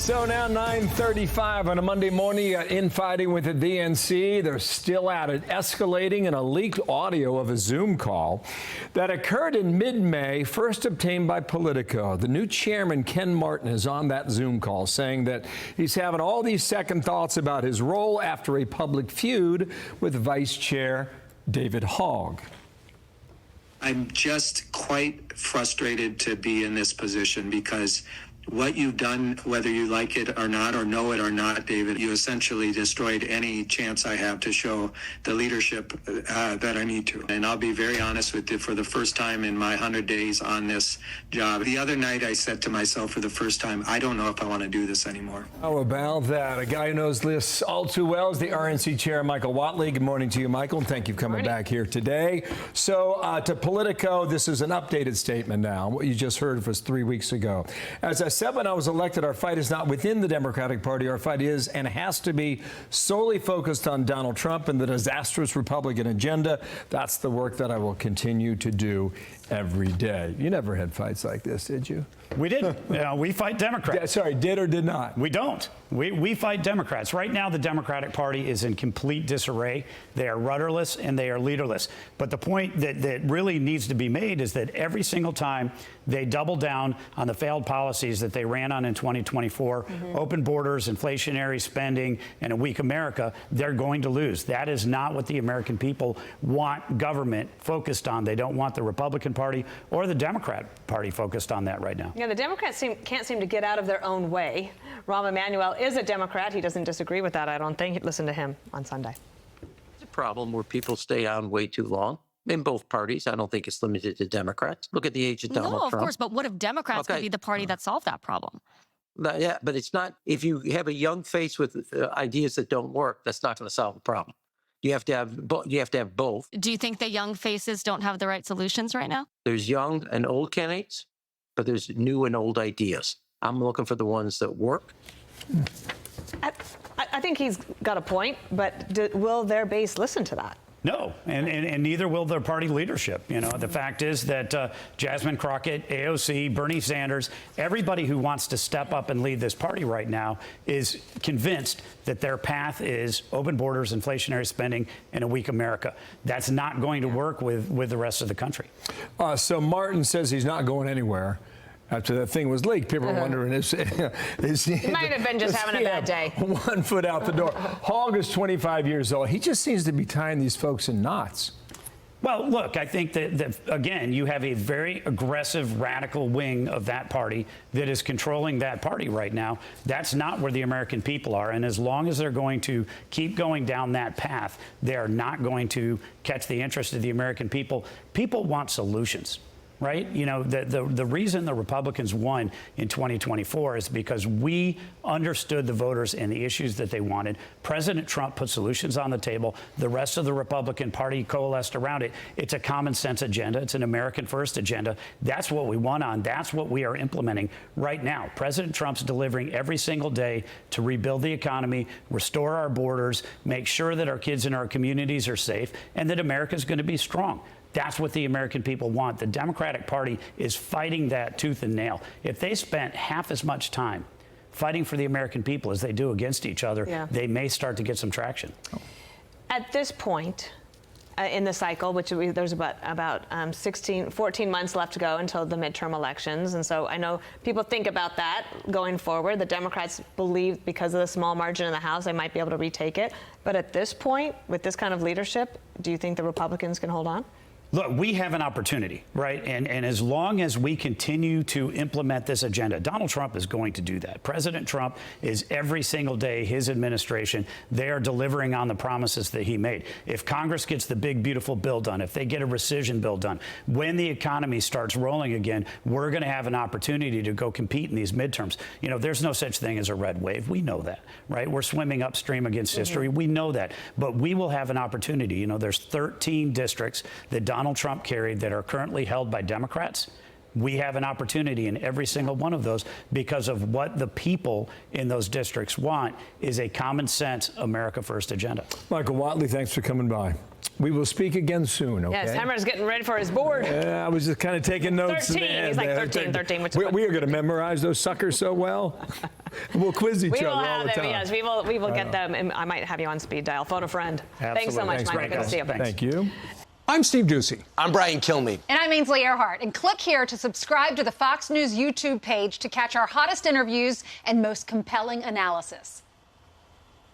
So now 9:35 on a Monday morning, you got infighting with the DNC. They're still at it, escalating in a leaked audio of a Zoom call that occurred in mid-May, first obtained by Politico. The new chairman, Ken Martin, is on that Zoom call saying that he's having all these second thoughts about his role after a public feud with Vice Chair David Hogg. I'm just quite frustrated to be in this position because what you've done, whether you like it or not, or know it or not, David, you essentially destroyed any chance I have to show the leadership that I need to. And I'll be very honest with you, for the first time in my 100 days on this job, the other night I said to myself for the first time, I don't know if I want to do this anymore. How about that? A guy who knows this all too well is the RNC chair, Michael Whatley. Good morning to you, Michael, and thank you for coming back here today. So to Politico, this is an updated statement now. What you just heard was 3 weeks ago. As I said when I was elected, our fight is not within the Democratic Party. Our fight is and has to be solely focused on Donald Trump and the disastrous Republican agenda. That's the work that I will continue to do every day. You never had fights like this, did you? We didn't. We fight Democrats. Sorry, did or did not? We don't. We fight Democrats. Right now, the Democratic Party is in complete disarray. They are rudderless and they are leaderless. But the point that really needs to be made is that every single time they double down on the failed policies that they ran on in 2024, open borders, inflationary spending, and a weak America, they're going to lose. That is not what the American people want government focused on. They don't want the Republican Party or the Democrat Party focused on that right now. Yeah, the Democrats can't seem to get out of their own way. Rahm Emanuel is a Democrat. He doesn't disagree with that, I don't think. Listen to him on Sunday. It's a problem where people stay on way too long. In both parties. I don't think it's limited to Democrats. Look at the age of Donald Trump. No, of course, but what if Democrats could be the party that solved that problem? Yeah, but it's not. If you have a young face with ideas that don't work, that's not going to solve the problem. You have to have both. Do you think the young faces don't have the right solutions right now? There's young and old candidates, but there's new and old ideas. I'm looking for the ones that work. I think he's got a point, but will their base listen to that? No, and neither will their party leadership. You know, the fact is that Jasmine Crockett, AOC, Bernie Sanders, everybody who wants to step up and lead this party right now is convinced that their path is open borders, inflationary spending, and a weak America. That's not going to work with the rest of the country. So Martin says he's not going anywhere. After that thing was leaked, people were wondering, is he might have been just having a bad day. 1 foot out the door. Hogg is 25 years old. He just seems to be tying these folks in knots. Well, look, I think that, again, you have a very aggressive, radical wing of that party that is controlling that party right now. That's not where the American people are. And as long as they're going to keep going down that path, they are not going to catch the interest of the American people. People want solutions. Right? You know, the reason the Republicans won in 2024 is because we understood the voters and the issues that they wanted. President Trump put solutions on the table. The rest of the Republican Party coalesced around it. It's a common sense agenda. It's an American first agenda. That's what we won on. That's what we are implementing right now. President Trump's delivering every single day to rebuild the economy, restore our borders, make sure that our kids in our communities are safe, and that America's going to be strong. That's what the American people want. The Democratic Party is fighting that tooth and nail. If they spent half as much time fighting for the American people as they do against each other, they may start to get some traction. At this point in the cycle, which there's about 14 months left to go until the midterm elections. And so I know people think about that going forward. The Democrats believe because of the small margin in the House, they might be able to retake it. But at this point, with this kind of leadership, do you think the Republicans can hold on? Look, we have an opportunity, right? And as long as we continue to implement this agenda, Donald Trump is going to do that. President Trump is every single day, his administration, they are delivering on the promises that he made. If Congress gets the big, beautiful bill done, if they get a rescission bill done, when the economy starts rolling again, we're going to have an opportunity to go compete in these midterms. You know, there's no such thing as a red wave. We know that, right? We're swimming upstream against history. We know that. But we will have an opportunity. You know, there's 13 districts that Donald Trump carried that are currently held by Democrats. We have an opportunity in every single one of those because of what the people in those districts want is a common sense America First agenda. Michael Whatley, thanks for coming by. We will speak again soon, okay? Yes, Hemmer's getting ready for his board. I was just kind of taking notes. 13. He's like 13, which is we are going to memorize those suckers so well. We'll quiz each We other will all have the them, time. yes. We will get them. And I might have you on speed dial. Phone a friend. Thanks so much, Thanks, Michael. Good to see you. Thank you. I'm Steve Ducey. I'm Brian Kilmeade. And I'm Ainsley Earhart. And click here to subscribe to the Fox News YouTube page to catch our hottest interviews and most compelling analysis.